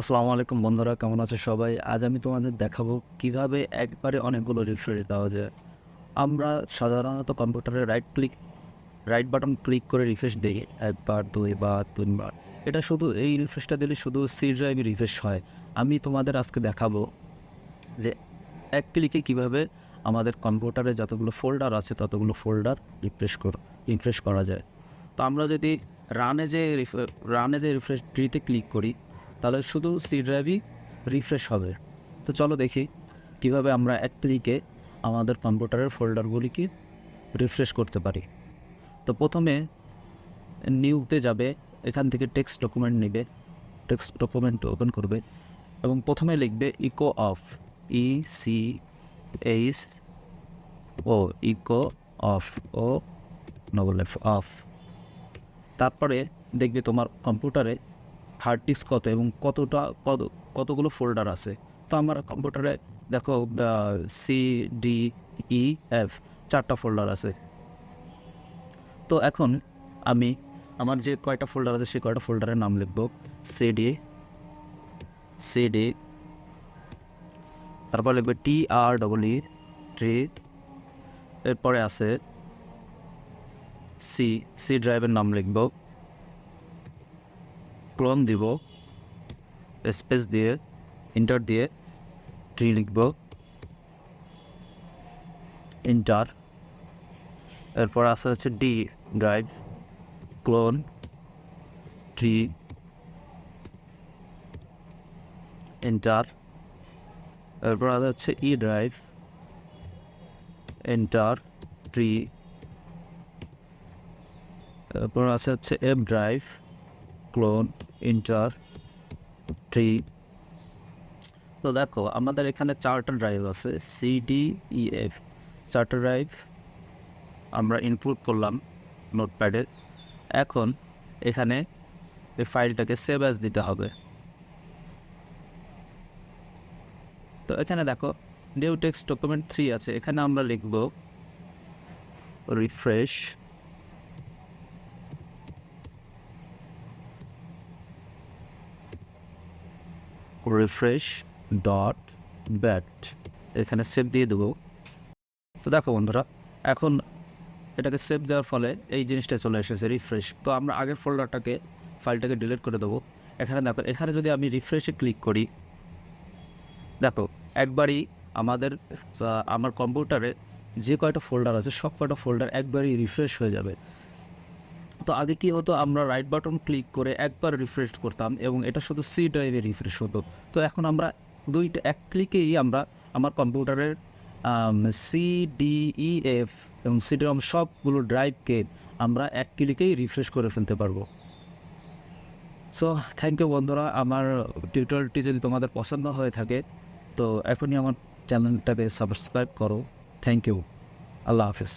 আসসালামু আলাইকুম বন্ধুরা, কেমন আছো সবাই? আজ আমি তোমাদের দেখাবো কিভাবে একবারে অনেকগুলো রিফ্রেশ দেওয়া যায়। আমরা সাধারণত কম্পিউটারে রাইট বাটন ক্লিক করে রিফ্রেশ দিই একবার, দুইবার, তিনবার। এটা শুধু এই রিফ্রেশটা দিলে শুধু সি ড্রাইভে রিফ্রেশ হয়। আমি তোমাদের আজকে দেখাবো যে এক ক্লিকে কিভাবে আমাদের কম্পিউটারে যতগুলো ফোল্ডার আছে ততগুলো ফোল্ডার রিফ্রেশ করা যায়। তো আমরা যদি রানে যে রিফ্রেশ ট্রিতে ক্লিক করি তাহলে শুধু সি ড্রাইভই রিফ্রেশ হবে। তো চলো দেখি কিভাবে আমরা এক ক্লিকে আমাদের কম্পিউটারের ফোল্ডারগুলিকে রিফ্রেশ করতে পারি। তো প্রথমে নিউতে যাবে, এখান থেকে টেক্সট ডকুমেন্ট নেবে, টেক্সট ডকুমেন্ট ওপেন করবে এবং প্রথমে লিখবে echo off, ECHO, echo off, ও নবল এফ, অফ। তারপরে দেখবে তোমার কম্পিউটারে হার্ড ডিস্ক কত এবং কতগুলো ফোল্ডার আছে। তো আমার কম্পিউটারে দেখো CDEF 4টা ফোল্ডার আছে। তো এখন আমি আমার যে কয়টা ফোল্ডার আছে সেই কয়টা ফোল্ডারের নাম লিখব। সিডি, তারপর লিখবে TREE, ট্রি। এরপরে আছে সি ড্রাইভের নাম লিখব, ক্লোন দিব, স্পেস দিয়ে এন্টার দিয়ে ট্রি লিখব, এন্টার। এরপর আছে হচ্ছে D drive, clone, tree, enter. এরপর আছে হচ্ছে ই ড্রাইভ, এন্টার, ট্রি। এরপর আছে হচ্ছে F drive, clone, enter, tree. তো দেখো আমাদের এখানে 4টা ড্রাইভ আছে, CDEF 4টা ড্রাইভ আমরা ইনক্লুড করলাম নোটপ্যাডে। এখন এখানে এই ফাইলটাকে সেভ অ্যাজ দিতে হবে। তো এখানে দেখো নিউ টেক্সট ডকুমেন্ট 3 আছে, এখানে আমরা লিখব রিফ্রেশ ডট ব্যাট, এখানে সেভ দিয়ে দেবো। তো দেখো বন্ধুরা, এখন এটাকে সেভ দেওয়ার ফলে এই জিনিসটা চলে এসেছে রিফ্রেশ। তো আমরা আগের ফাইলটাকে ডিলিট করে দেবো। এখানে দেখো, এখানে যদি আমি রিফ্রেশে ক্লিক করি, দেখো একবারই আমার কম্পিউটারে যে কয়টা ফোল্ডার আছে সব কয়টা ফোল্ডার একবারই রিফ্রেশ হয়ে যাবে। তো আগে কি হতো, আমরা রাইট বাটন ক্লিক করে একবার রিফ্রেশ করতাম এবং এটা শুধু সি ড্রাইভে রিফ্রেশ হতো। তো এখন আমরা এক ক্লিকেই আমরা আমার কম্পিউটারের CDEF এবং CD-ROM সবগুলো ড্রাইভকে আমরা এক ক্লিকেই রিফ্রেশ করে ফেলতে পারবো। সো থ্যাংক ইউ বন্ধুরা, আমার টিউটোরিয়ালটি যদি তোমাদের পছন্দ হয়ে থাকে তো এখনই আমার চ্যানেলটাকে সাবস্ক্রাইব করো। থ্যাংক ইউ, আল্লাহ হাফিজ।